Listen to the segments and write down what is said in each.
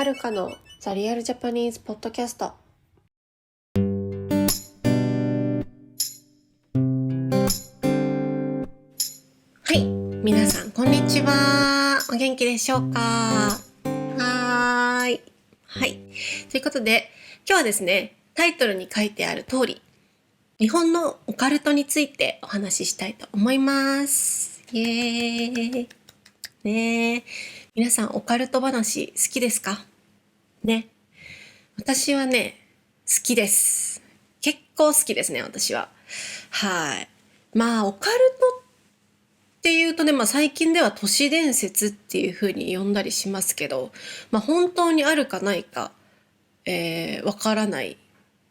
はるかのザリアルジャパニーズポッドキャスト。はい、皆さんこんにちは。お元気でしょうか？はい。ということで、今日はですね、タイトルに書いてある通り、日本のオカルトについてお話ししたいと思います。イエーイ。ね、皆さんオカルト話好きですか？ね。私はね、好きです。結構好きですね、私は。はい。オカルトっていうとね、最近では都市伝説っていう風に呼んだりしますけど、本当にあるかないか、わからない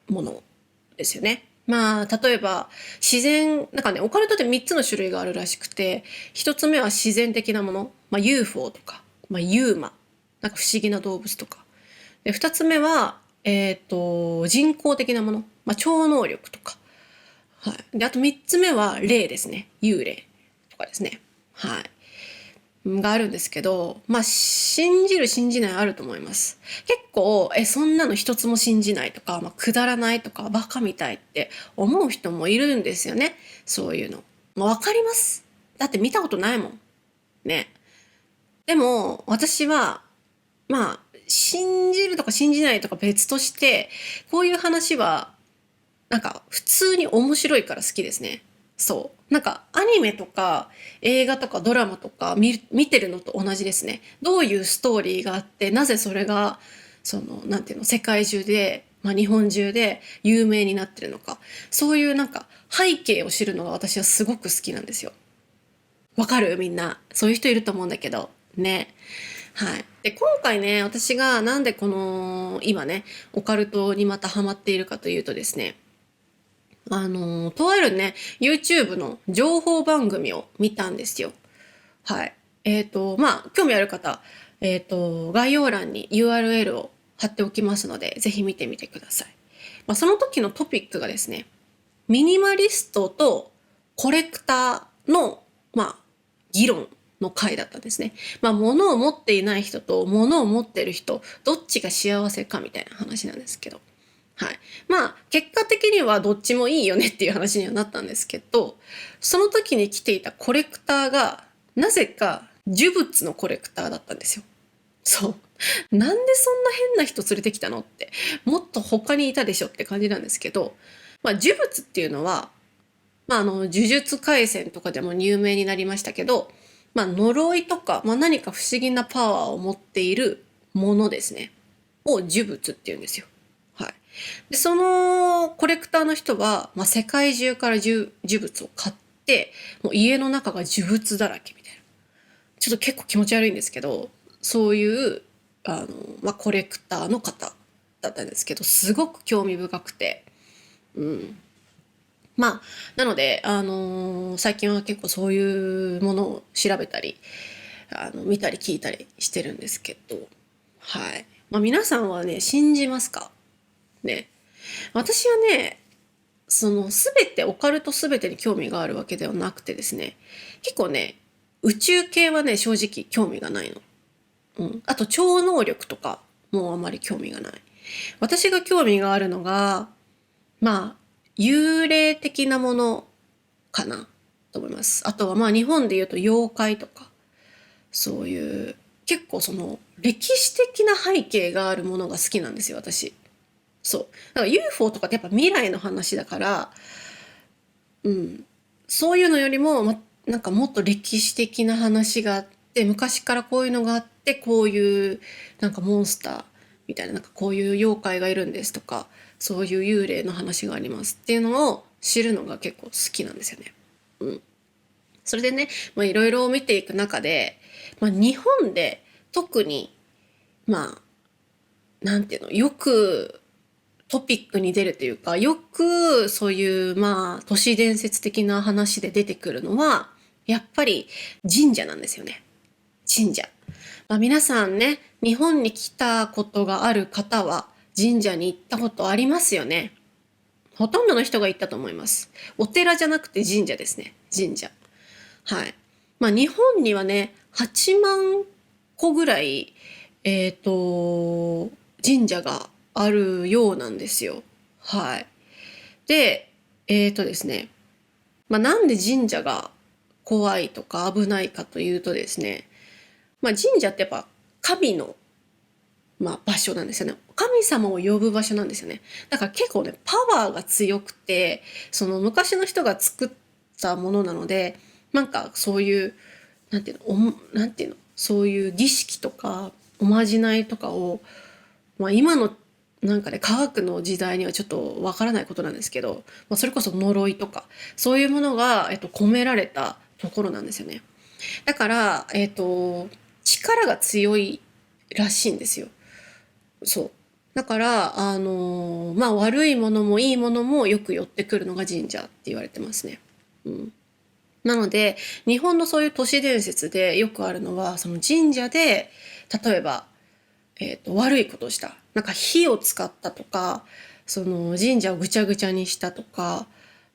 ものですよね。例えば自然、なんかね、オカルトって3つの種類があるらしくて、1つ目は自然的なもの、UFO とか、ユーマ、なんか不思議な動物とか。で、2つ目は、人工的なもの、超能力とか。はい。で、あと3つ目は霊ですね。幽霊とかですね。はい。があるんですけど、信じる信じないあると思います。結構、そんなの一つも信じないとか、くだらないとか、バカみたいって思う人もいるんですよね。そういうの。わかります。だって見たことないもん。ね。でも、私は、信じるとか信じないとか別として、こういう話は、なんか普通に面白いから好きですね。そう。なんかアニメとか映画とかドラマとか見てるのと同じですね。どういうストーリーがあって、なぜそれが、なんていうの、世界中で、日本中で有名になってるのか。そういうなんか背景を知るのが私はすごく好きなんですよ。わかる？みんな。そういう人いると思うんだけど。ね。はい。で、今回ね、私がなんで今ね、オカルトにまたハマっているかというとですね、とあるね、YouTube の情報番組を見たんですよ。はい。興味ある方、概要欄に URL を貼っておきますので、ぜひ見てみてください。その時のトピックがですね、ミニマリストとコレクターの、議論の回だったんですね。物を持っていない人と物を持っている人、どっちが幸せかみたいな話なんですけど。はい。結果的にはどっちもいいよねっていう話にはなったんですけど、その時に来ていたコレクターが、なぜか呪物のコレクターだったんですよ。そう。なんでそんな変な人連れてきたのって、もっと他にいたでしょって感じなんですけど、呪物っていうのは、呪術廻戦とかでも有名になりましたけど、呪いとか、何か不思議なパワーを持っているものですね。を呪物って言うんですよ。はい。で、そのコレクターの人は、世界中から呪物を買って、もう家の中が呪物だらけみたいな。ちょっと結構気持ち悪いんですけど、そういう、コレクターの方だったんですけど、すごく興味深くて、うん。なので、最近は結構そういうものを調べたり、見たり聞いたりしてるんですけど、はい。皆さんはね、信じますか？ね。私はね、オカルトすべてに興味があるわけではなくてですね、結構ね、宇宙系はね、正直興味がないの。うん。あと、超能力とかもあまり興味がない。私が興味があるのが、まあ、幽霊的なものかなと思います。あとは日本で言うと妖怪とか、そういう、結構歴史的な背景があるものが好きなんですよ、私。そう。だから UFO とかってやっぱ未来の話だから、うん。そういうのよりも、なんかもっと歴史的な話があって、昔からこういうのがあって、こういうなんかモンスターみたいな、なんかこういう妖怪がいるんですとか、そういう幽霊の話がありますっていうのを知るのが結構好きなんですよね。うん。それでね、いろいろ見ていく中で、日本で特に、まなんていうの、よくトピックに出るというか、よくそういう都市伝説的な話で出てくるのは、やっぱり神社なんですよね。神社。皆さんね、日本に来たことがある方は神社に行ったことありますよね。ほとんどの人が行ったと思います。お寺じゃなくて神社ですね。神社。はい。日本にはね、8万個ぐらい、神社があるようなんですよ。はい。で、ですね、なんで神社が怖いとか危ないかというとですね、神社ってやっぱ神の、場所なんですよね。神様を呼ぶ場所なんですよね。だから結構ね、パワーが強くて、その昔の人が作ったものなので、なんかそういう、なんていうの、そういう儀式とか、おまじないとかを、今のなんかね、科学の時代にはちょっとわからないことなんですけど、それこそ呪いとか、そういうものが、込められたところなんですよね。だから、力が強いらしいんですよ。そう。だから、悪いものもいいものもよく寄ってくるのが神社って言われてますね。うん。なので、日本のそういう都市伝説でよくあるのは、その神社で、例えば、悪いことをした。なんか火を使ったとか、その神社をぐちゃぐちゃにしたとか、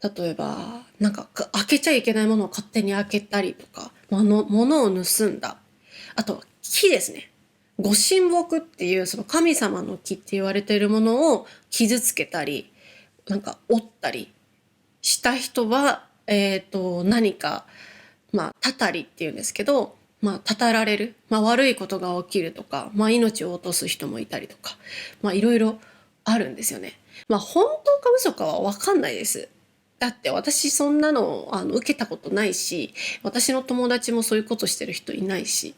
例えば、なんか開けちゃいけないものを勝手に開けたりとか、物を盗んだ。あとは木ですね。ご神木っていうその神様の木って言われているものを傷つけたり、なんか折ったりした人は、何か、たたりっていうんですけど、たたられる。悪いことが起きるとか、命を落とす人もいたりとか、いろいろあるんですよね。本当か嘘かはわかんないです。だって私そんなの、受けたことないし、私の友達もそういうことしてる人いないし。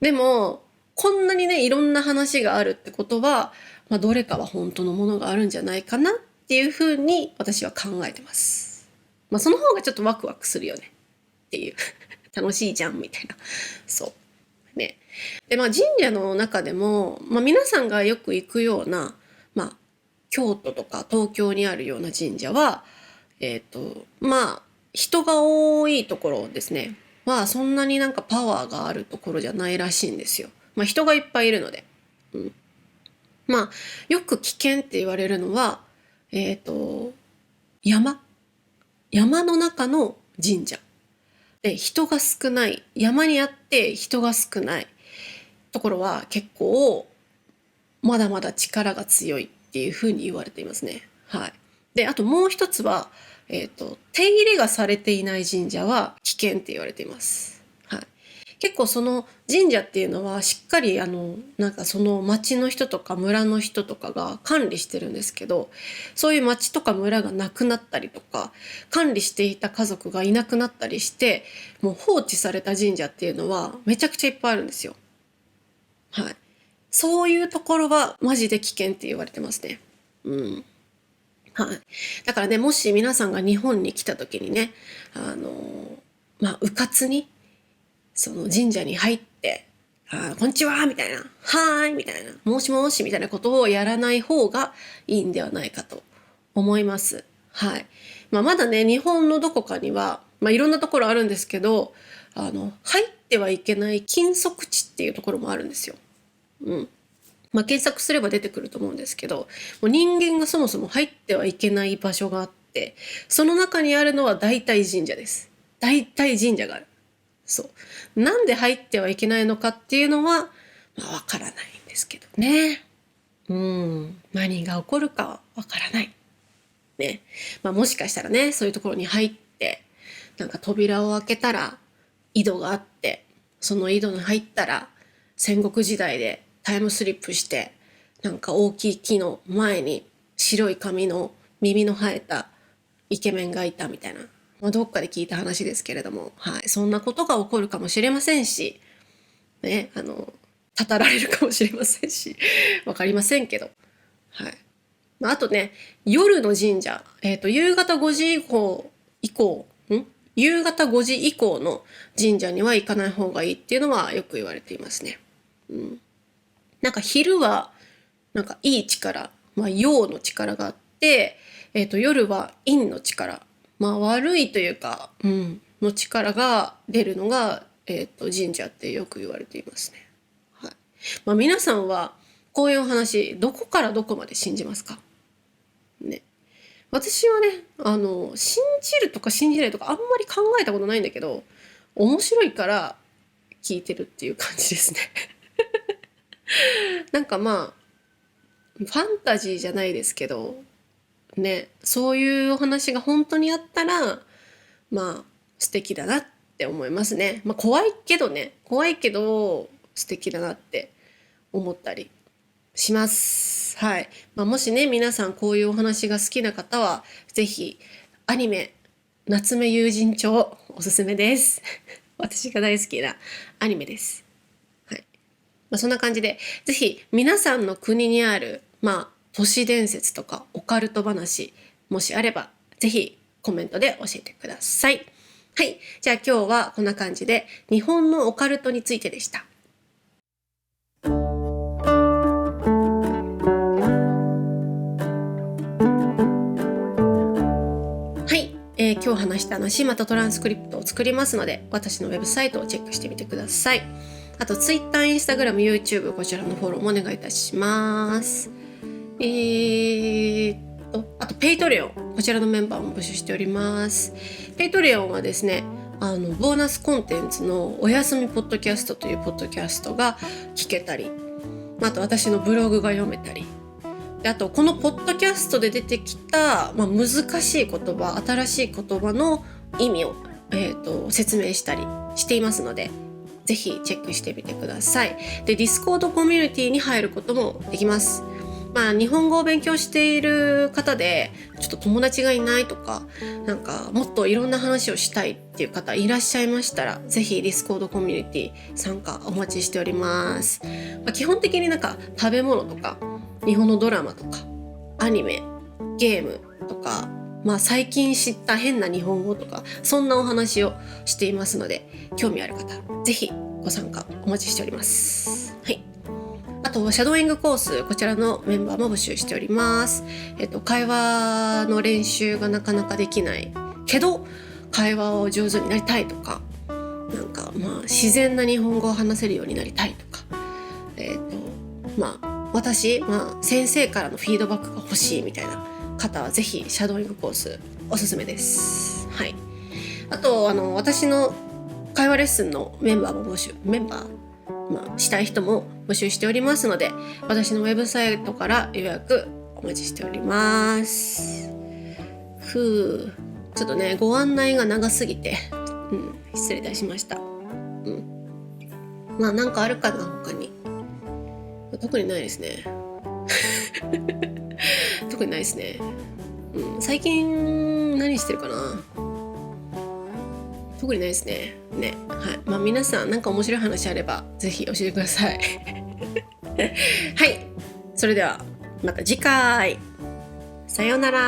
でも、こんなにね、いろんな話があるってことは、どれかは本当のものがあるんじゃないかなっていうふうに私は考えてます。その方がちょっとワクワクするよねっていう。楽しいじゃんみたいな。そう。ね。で、神社の中でも、皆さんがよく行くような、京都とか東京にあるような神社は、人が多いところですね。そんなになんかパワーがあるところじゃないらしいんですよ。人がいっぱいいるので。うん。よく危険って言われるのは、えっ、と、山。山の中の神社。で、人が少ない。山にあって人が少ないところは結構、まだまだ力が強いっていうふうに言われていますね。はい。で、あともう一つは、手入れがされていない神社は危険って言われています。はい。結構その神社っていうのはしっかりなんかその町の人とか村の人とかが管理してるんですけど、そういう町とか村がなくなったりとか、管理していた家族がいなくなったりして、もう放置された神社っていうのはめちゃくちゃいっぱいあるんですよ。はい。そういうところはマジで危険って言われてますね。うん。はい。だからね、もし皆さんが日本に来た時にね、迂闊に、その神社に入って、こんにちはみたいな、はーいみたいな、もしもしみたいなことをやらない方がいいんではないかと思います。はい。まだね、日本のどこかには、いろんなところあるんですけど、入ってはいけない禁足地っていうところもあるんですよ。うん。検索すれば出てくると思うんですけど、もう人間がそもそも入ってはいけない場所があって、その中にあるのは大体神社です。大体神社がある。そう。なんで入ってはいけないのかっていうのは、わからないんですけどね。うん。何が起こるかはわからない。ね。もしかしたらね、そういうところに入って、なんか扉を開けたら井戸があって、その井戸に入ったら戦国時代でタイムスリップして、なんか大きい木の前に白い髪の耳の生えたイケメンがいたみたいな。どっかで聞いた話ですけれども、はい。そんなことが起こるかもしれませんし、ね、たたられるかもしれませんし、わかりませんけど、はい。あとね、夜の神社、夕方5時以降、夕方5時以降の神社には行かない方がいいっていうのはよく言われていますね。なんか昼は、なんかいい力、陽の力があって、夜は陰の力、悪いというか、の力が出るのが、神社ってよく言われていますね。はい。皆さんは、こういうお話、どこからどこまで信じますかね。私はね、信じるとか信じないとかあんまり考えたことないんだけど、面白いから聞いてるっていう感じですね。なんかまあファンタジーじゃないですけどね、そういうお話が本当にあったらまあ素敵だなって思いますね。まあ怖いけどね、怖いけど素敵だなって思ったりします。はい。まあ、もしね、皆さんこういうお話が好きな方は、ぜひアニメ、夏目友人帳おすすめです。私が大好きなアニメです。はい。まあ、そんな感じで、ぜひ皆さんの国にある、まあ、都市伝説とかオカルト話、もしあれば、ぜひコメントで教えてください。はい。じゃあ今日はこんな感じで、日本のオカルトについてでした。今日話した話またトランスクリプトを作りますので、私のウェブサイトをチェックしてみてください。あと Twitter、Instagram、YouTube こちらのフォローもお願いいたします。あと Patreon こちらのメンバーも募集しております。Patreon はですね、ボーナスコンテンツのおやすみポッドキャストというポッドキャストが聞けたり、あと私のブログが読めたり、あとこのポッドキャストで出てきた、難しい言葉、新しい言葉の意味を、説明したりしていますので、ぜひチェックしてみてください。で、ディスコードコミュニティに入ることもできます。日本語を勉強している方でちょっと友達がいないとか、なんかもっといろんな話をしたいっていう方いらっしゃいましたら、ぜひディスコードコミュニティ参加お待ちしております。基本的になんか食べ物とか日本のドラマとかアニメ、ゲームとか、最近知った変な日本語とか、そんなお話をしていますので、興味ある方ぜひご参加お待ちしております。はい。あとシャドーイングコース、こちらのメンバーも募集しております。会話の練習がなかなかできないけど会話を上手になりたいとか、なんか自然な日本語を話せるようになりたいとか、私、先生からのフィードバックが欲しいみたいな方はぜひシャドーイングコースおすすめです。はい。あと私の会話レッスンのメンバーしたい人も募集しておりますので、私のウェブサイトから予約お待ちしております。ちょっとね、ご案内が長すぎて、失礼いたしました。なんかあるかな、他に。特にないですね。特にないですね。最近何してるかな。特にないですね。はい。皆さんなんか面白い話あればぜひ教えてください。はい。それではまた次回。さようなら。